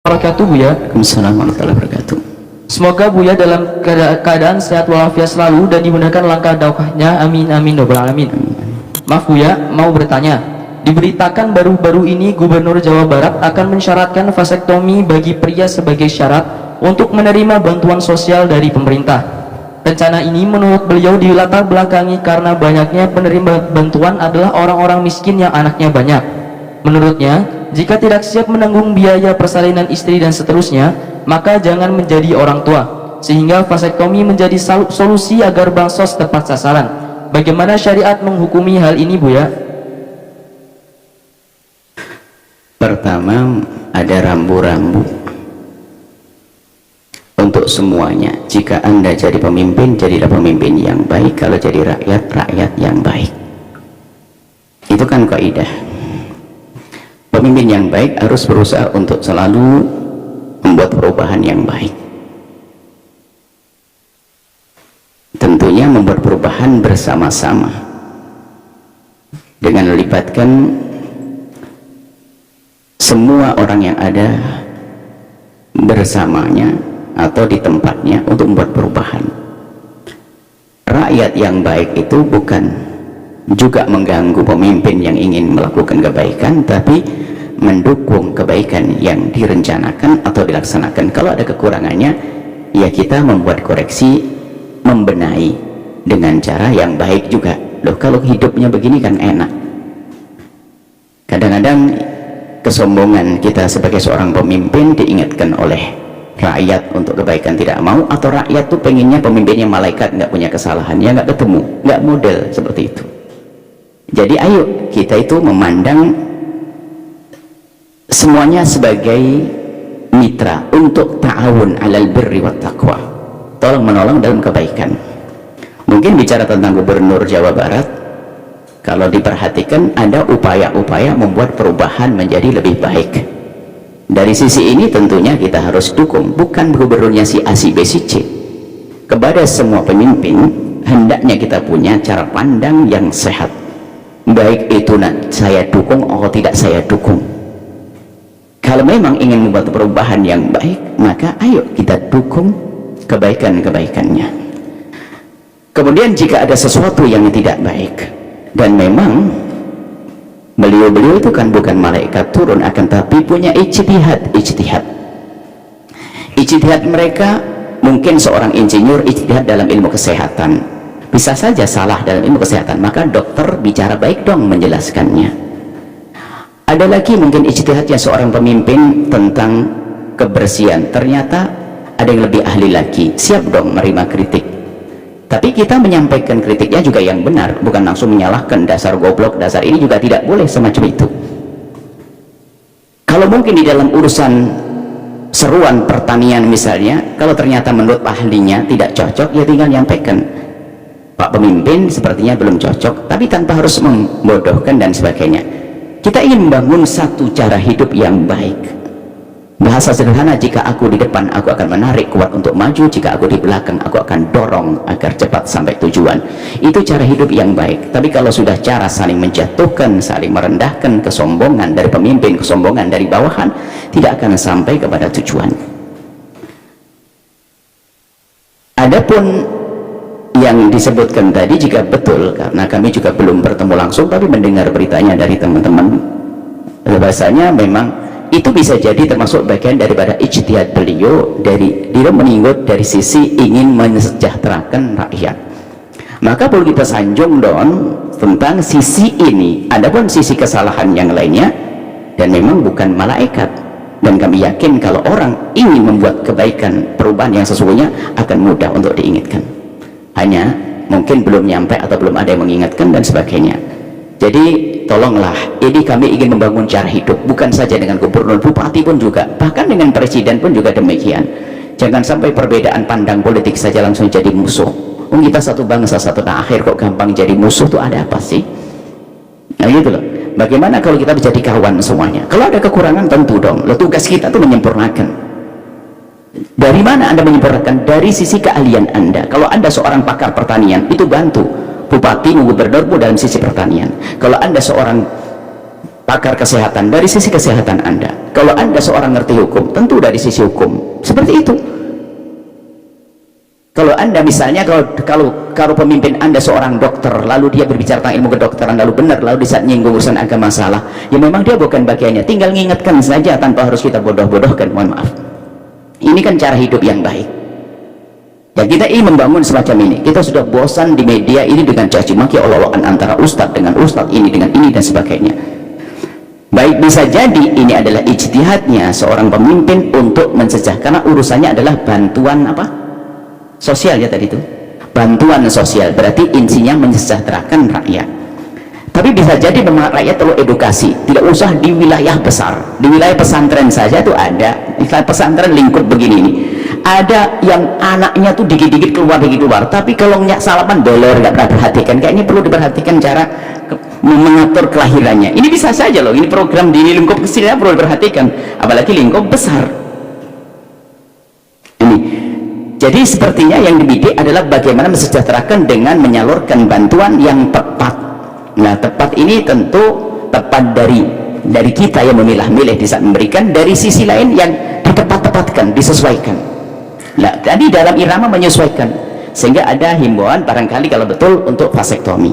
Wabarakatuh Buya. Waalaikumsalam warahmatullahi wabarakatuh. Semoga Buya dalam keadaan sehat walafiat selalu dan dimudahkan langkah dakwahnya. Amin amin robbal alamin. Maaf Buya, mau bertanya. Diberitakan baru-baru ini Gubernur Jawa Barat akan mensyaratkan vasektomi bagi pria sebagai syarat untuk menerima bantuan sosial dari pemerintah. Rencana ini menurut beliau dilatar belakangi karena banyaknya penerima bantuan adalah orang-orang miskin yang anaknya banyak. Menurutnya, jika tidak siap menanggung biaya persalinan istri dan seterusnya, maka jangan menjadi orang tua, sehingga vasektomi menjadi solusi agar bansos tepat sasaran. Bagaimana syariat menghukumi hal ini Buya? Pertama, ada rambu-rambu untuk semuanya. Jika Anda jadi pemimpin, jadilah pemimpin yang baik. Kalau jadi rakyat, rakyat yang baik. Itu kan kaidah. Pemimpin yang baik harus berusaha untuk selalu membuat perubahan yang baik. Tentunya membuat perubahan bersama-sama dengan melibatkan semua orang yang ada bersamanya atau di tempatnya untuk membuat perubahan. Rakyat yang baik itu bukan juga mengganggu pemimpin yang ingin melakukan kebaikan, tapi mendukung kebaikan yang direncanakan atau dilaksanakan. Kalau ada kekurangannya, ya kita membuat koreksi, membenahi dengan cara yang baik juga. Loh, kalau hidupnya begini kan enak. Kadang-kadang kesombongan kita sebagai seorang pemimpin diingatkan oleh rakyat untuk kebaikan tidak mau, atau rakyat tuh pengennya pemimpinnya malaikat, nggak punya kesalahan, ya nggak ketemu, nggak model seperti itu. Jadi ayo kita itu memandang semuanya sebagai mitra untuk ta'awun alal birri wat taqwa, tolong menolong dalam kebaikan. Mungkin bicara tentang Gubernur Jawa Barat, kalau diperhatikan ada upaya-upaya membuat perubahan menjadi lebih baik. Dari sisi ini tentunya kita harus dukung, bukan gubernurnya si A, si B, si C. Kepada semua pemimpin hendaknya kita punya cara pandang yang sehat, baik itu saya dukung atau tidak saya dukung. Kalau memang ingin membuat perubahan yang baik, maka ayo kita dukung kebaikan-kebaikannya. Kemudian jika ada sesuatu yang tidak baik, dan memang beliau-beliau itu kan bukan malaikat turun, akan tapi punya ijtihad mereka. Mungkin seorang insinyur ijtihad dalam ilmu kesehatan bisa saja salah dalam ilmu kesehatan, maka dokter bicara baik dong menjelaskannya. Ada lagi mungkin ijtihadnya seorang pemimpin tentang kebersihan, ternyata ada yang lebih ahli lagi, siap dong menerima kritik. Tapi kita menyampaikan kritiknya juga yang benar, bukan langsung menyalahkan dasar goblok, dasar ini, juga tidak boleh semacam itu. Kalau mungkin di dalam urusan seruan pertanian misalnya, kalau ternyata menurut ahlinya tidak cocok, ya tinggal nyampaikan, Pak pemimpin sepertinya belum cocok, tapi tanpa harus membodohkan dan sebagainya. Kita ingin membangun satu cara hidup yang baik. Bahasa sederhana, jika aku di depan, aku akan menarik kuat untuk maju. Jika aku di belakang, aku akan dorong agar cepat sampai tujuan. Itu cara hidup yang baik. Tapi kalau sudah cara saling menjatuhkan, saling merendahkan, kesombongan dari pemimpin, kesombongan dari bawahan, tidak akan sampai kepada tujuan. Adapun yang disebutkan tadi, jika betul, karena kami juga belum bertemu langsung, tapi mendengar beritanya dari teman-teman, bahasanya memang itu bisa jadi termasuk bagian daripada ijtihad beliau, dari dia meninggut dari sisi ingin mensejahterakan rakyat. Maka perlu kita sanjung dong tentang sisi ini. Adapun sisi kesalahan yang lainnya, dan memang bukan malaikat, dan kami yakin kalau orang ingin membuat kebaikan, perubahan yang sesungguhnya akan mudah untuk diingatkan. Hanya mungkin belum nyampe atau belum ada yang mengingatkan dan sebagainya. Jadi tolonglah, ini kami ingin membangun cara hidup, bukan saja dengan gubernur, bupati pun juga, bahkan dengan presiden pun juga demikian. Jangan sampai perbedaan pandang politik saja langsung jadi musuh. Kita satu bangsa, satu tanah akhir, kok gampang jadi musuh tuh ada apa sih? Nah gitu loh. Bagaimana kalau kita menjadi kawan semuanya? Kalau ada kekurangan tentu dong, tugas kita tuh menyempurnakan. Dari mana Anda menyempurnakan? Dari sisi keahlian Anda. Kalau Anda seorang pakar pertanian, itu bantu bupati, gubernur dalam sisi pertanian. Kalau Anda seorang pakar kesehatan, dari sisi kesehatan Anda. Kalau Anda seorang ngerti hukum, tentu dari sisi hukum seperti itu. Kalau Anda misalnya, kalau pemimpin Anda seorang dokter, lalu dia berbicara tentang ilmu kedokteran, lalu benar, lalu di saat nyinggung urusan agama salah, ya memang dia bukan bagiannya, tinggal ngingetkan saja tanpa harus kita bodoh-bodohkan, mohon maaf. Ini kan cara hidup yang baik. Ya, kita ingin membangun semacam ini. Kita sudah bosan di media ini dengan caci maki, olok-olokan antara ustadz dengan ustadz, ini dengan ini dan sebagainya. Baik, bisa jadi ini adalah ijtihadnya seorang pemimpin untuk mensejahterakan, karena urusannya adalah bantuan apa? Sosial, ya tadi itu. Bantuan sosial, berarti insinya mensejahterakan rakyat. Tapi bisa jadi memang rakyat perlu edukasi, tidak usah di wilayah besar. Di wilayah pesantren saja tuh ada, istilah pesantren lingkup begini nih. Ada yang anaknya tuh dikit-dikit keluar, tapi kalau nyak salaman dolar nggak pernah perhatikan. Kayaknya perlu diperhatikan cara mengatur kelahirannya. Ini bisa saja loh, ini program di lingkup kecilnya perlu diperhatikan, apalagi lingkup besar ini. Jadi sepertinya yang dibidik adalah bagaimana mensejahterakan dengan menyalurkan bantuan yang tepat. Nah, tepat ini tentu tepat dari kita yang memilah-milih di saat memberikan, dari sisi lain yang ditepat-tepatkan, disesuaikan. Nah, tadi dalam irama menyesuaikan, sehingga ada himbauan barangkali kalau betul untuk vasektomi.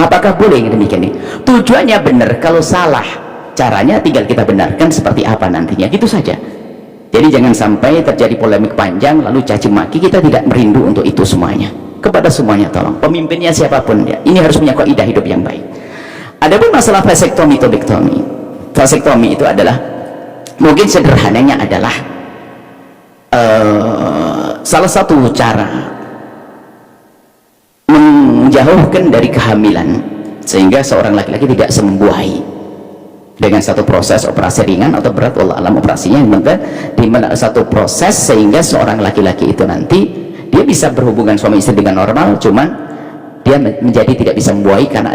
Apakah boleh demikian ini? Tujuannya benar, kalau salah caranya tinggal kita benarkan seperti apa nantinya, gitu saja. Jadi jangan sampai terjadi polemik panjang lalu caci maki. Kita tidak merindu untuk itu semuanya. Kepada semuanya tolong, pemimpinnya siapapun dia, ini harus punya kaidah hidup yang baik. Adapun masalah vasektomi, tobektomi, vasektomi itu adalah, mungkin sederhananya adalah salah satu cara menjauhkan dari kehamilan sehingga seorang laki-laki tidak membuahi dengan satu proses operasi ringan atau berat, wallah alam operasinya, maka di satu proses sehingga seorang laki-laki itu nanti dia bisa berhubungan suami istri dengan normal, cuman dia menjadi tidak bisa membuahi karena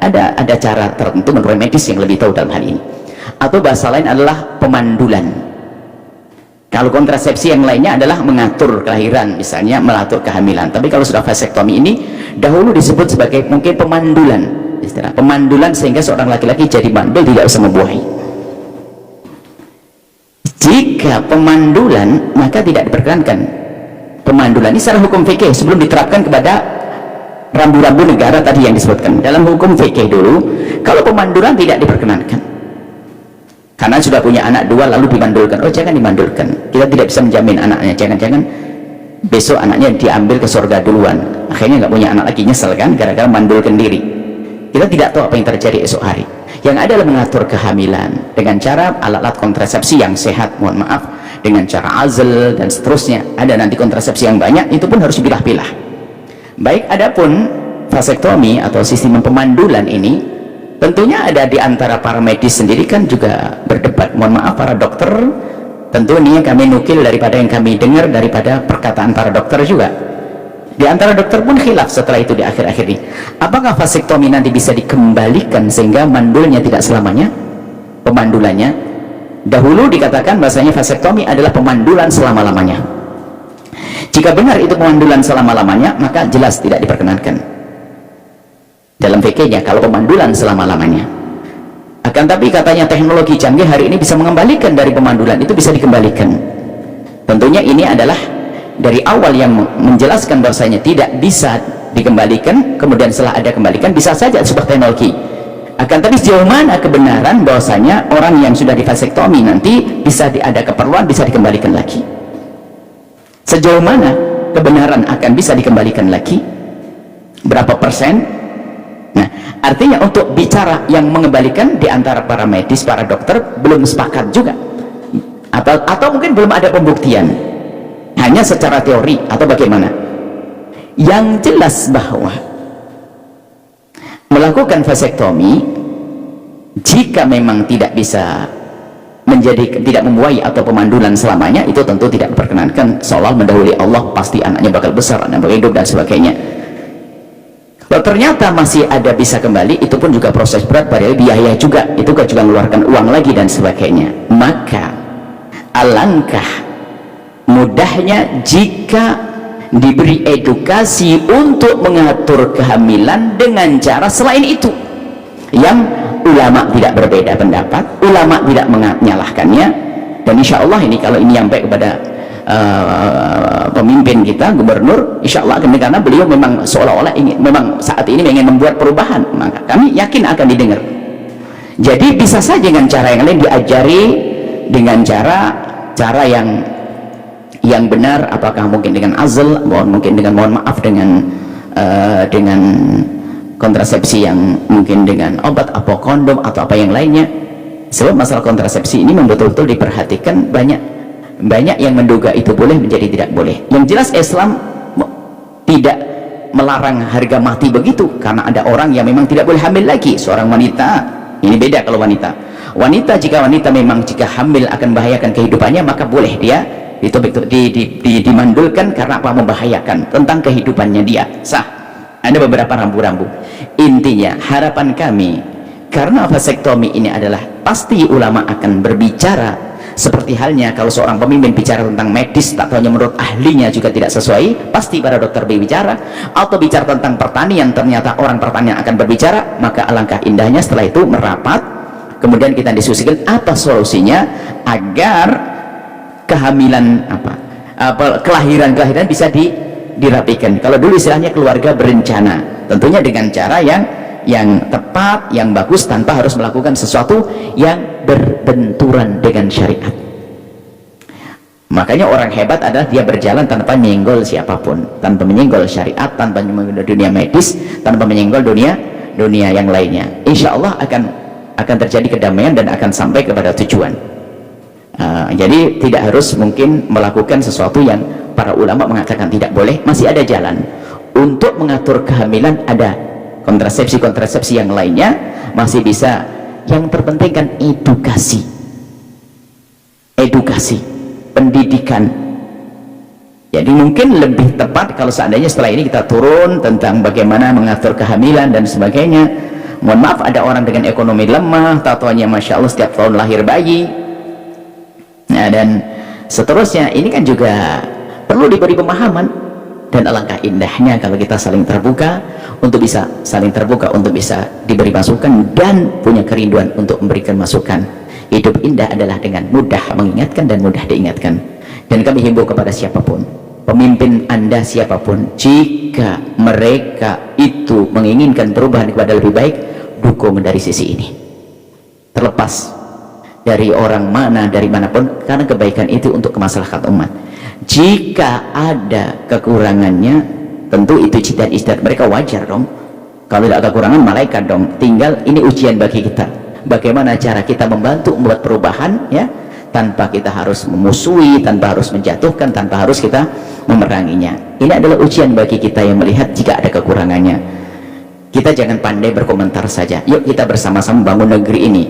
ada cara tertentu menurut medis yang lebih tahu dalam hal ini. Atau bahasa lain adalah pemandulan. Kalau kontrasepsi yang lainnya adalah mengatur kelahiran, misalnya mengatur kehamilan. Tapi kalau sudah vasektomi ini dahulu disebut sebagai mungkin pemandulan, istilah pemandulan, sehingga seorang laki-laki jadi mandul, tidak bisa membuahi. Jika pemandulan, maka tidak diperkenankan. Pemandulan ini secara hukum fikih sebelum diterapkan kepada rambu-rambu negara tadi yang disebutkan. Dalam hukum fikih dulu, kalau pemandulan tidak diperkenankan. Karena sudah punya anak dua lalu dimandulkan, oh jangan dimandulkan, kita tidak bisa menjamin anaknya, jangan-jangan besok anaknya diambil ke surga duluan, akhirnya nggak punya anak lagi, nyesel kan gara-gara mandulkan diri. Kita tidak tahu apa yang terjadi esok hari. Yang ada adalah mengatur kehamilan dengan cara alat-alat kontrasepsi yang sehat, mohon maaf, dengan cara azl dan seterusnya. Ada nanti kontrasepsi yang banyak, itu pun harus dipilah-pilah. Baik, adapun vasektomi atau sistem pemandulan ini tentunya ada di antara para medis sendiri kan juga berdebat, mohon maaf, para dokter tentu ini kami nukil daripada yang kami dengar daripada perkataan para dokter juga. Di antara dokter pun khilaf setelah itu di akhir-akhir ini, apakah vasektomi nanti bisa dikembalikan sehingga mandulnya tidak selamanya, pemandulannya. Dahulu dikatakan bahasanya vasektomi adalah pemandulan selama-lamanya. Jika benar itu pemandulan selama-lamanya, maka jelas tidak diperkenankan dalam fikihnya kalau pemandulan selama-lamanya. Akan tapi katanya teknologi canggih hari ini bisa mengembalikan dari pemandulan, itu bisa dikembalikan. Tentunya ini adalah dari awal yang menjelaskan bahwasanya tidak bisa dikembalikan, kemudian setelah ada kembalikan bisa saja sebuah teknologi. Akan tapi sejauh mana kebenaran bahwasanya orang yang sudah divasektomi nanti bisa ada keperluan bisa dikembalikan lagi, sejauh mana kebenaran akan bisa dikembalikan lagi, berapa persen. Nah, artinya untuk bicara yang mengembalikan di antara para medis, para dokter belum sepakat juga, atau mungkin belum ada pembuktian, hanya secara teori atau bagaimana. Yang jelas bahwa melakukan vasektomi jika memang tidak bisa menjadi tidak membuahi atau pemandulan selamanya, itu tentu tidak diperkenankan, seolah mendahului Allah, pasti anaknya bakal besar, anaknya bakal hidup dan sebagainya. Kalau ternyata masih ada bisa kembali, itu pun juga proses berat, padahal biaya juga, itu kan juga mengeluarkan uang lagi dan sebagainya. Maka alangkah mudahnya jika diberi edukasi untuk mengatur kehamilan dengan cara selain itu, yang ulama tidak berbeda pendapat, ulama tidak menyalahkannya, dan insya Allah ini kalau ini sampai kepada pemimpin kita, gubernur, insya Allah akan, karena beliau memang seolah-olah ingin, memang saat ini ingin membuat perubahan, maka kami yakin akan didengar. Jadi bisa saja dengan cara yang lain diajari, dengan cara yang benar, apakah mungkin dengan azl, mungkin dengan, mohon maaf, dengan kontrasepsi yang mungkin dengan obat atau kondom atau apa yang lainnya. Sebab masalah kontrasepsi ini betul-betul diperhatikan, banyak yang menduga itu boleh menjadi tidak boleh. Yang jelas Islam tidak melarang harga mati begitu, karena ada orang yang memang tidak boleh hamil lagi. Seorang wanita, ini beda kalau wanita, jika wanita memang jika hamil akan membahayakan kehidupannya, maka boleh dia dimandulkan karena apa, membahayakan tentang kehidupannya dia, sah. Ada beberapa rambu-rambu. Intinya harapan kami, karena vasektomi ini adalah pasti ulama akan berbicara, seperti halnya kalau seorang pemimpin bicara tentang medis, tak tahunya menurut ahlinya juga tidak sesuai, pasti para dokter berbicara. Atau bicara tentang pertanian, ternyata orang pertanian akan berbicara, maka alangkah indahnya setelah itu merapat, kemudian kita diskusikan apa solusinya agar kehamilan kelahiran bisa dirapikan. Kalau dulu istilahnya keluarga berencana, tentunya dengan cara yang tepat, yang bagus, tanpa harus melakukan sesuatu yang berbenturan dengan syariat. Makanya orang hebat adalah dia berjalan tanpa menyenggol siapapun, tanpa menyenggol syariat, tanpa menyenggol dunia medis, tanpa menyenggol dunia yang lainnya. Insya Allah akan terjadi kedamaian dan akan sampai kepada tujuan. Jadi tidak harus mungkin melakukan sesuatu yang para ulama mengatakan tidak boleh. Masih ada jalan untuk mengatur kehamilan, ada kontrasepsi yang lainnya masih bisa. Yang terpenting kan edukasi, pendidikan. Jadi mungkin lebih tepat kalau seandainya setelah ini kita turun tentang bagaimana mengatur kehamilan dan sebagainya. Mohon maaf, ada orang dengan ekonomi lemah, tatoannya Masya Allah setiap tahun lahir bayi, nah, dan seterusnya. Ini kan juga perlu diberi pemahaman, dan alangkah indahnya kalau kita saling terbuka untuk bisa diberi masukan dan punya kerinduan untuk memberikan masukan. Hidup indah adalah dengan mudah mengingatkan dan mudah diingatkan. Dan kami himbau kepada siapapun, pemimpin Anda siapapun, jika mereka itu menginginkan perubahan kepada lebih baik, dukung dari sisi ini, terlepas dari orang mana, dari manapun, karena kebaikan itu untuk kemaslahatan umat. Jika ada kekurangannya, tentu itu ijtihad mereka, wajar dong. Kalau tidak ada kekurangan, malaikat dong. Tinggal ini ujian bagi kita, bagaimana cara kita membantu membuat perubahan, ya, tanpa kita harus memusuhi, tanpa harus menjatuhkan, tanpa harus kita memeranginya. Ini adalah ujian bagi kita yang melihat jika ada kekurangannya. Kita jangan pandai berkomentar saja. Yuk kita bersama-sama bangun negeri ini,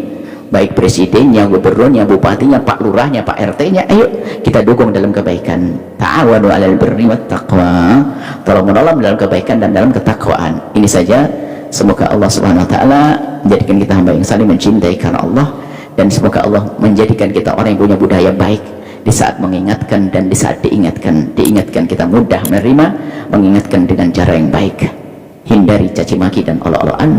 baik presidennya, gubernurnya, bupatinya, pak lurahnya, pak RT-nya. Ayo kita dukung dalam kebaikan. Ta'awanu 'alal birri wat taqwa, tolong menolong dalam kebaikan dan dalam ketakwaan. Ini saja. Semoga Allah Subhanahu wa taala menjadikan kita hamba yang saling mencintai karena Allah, dan semoga Allah menjadikan kita orang yang punya budaya baik di saat mengingatkan dan di saat diingatkan kita mudah menerima, mengingatkan dengan cara yang baik, hindari caci maki dan olok-olokan.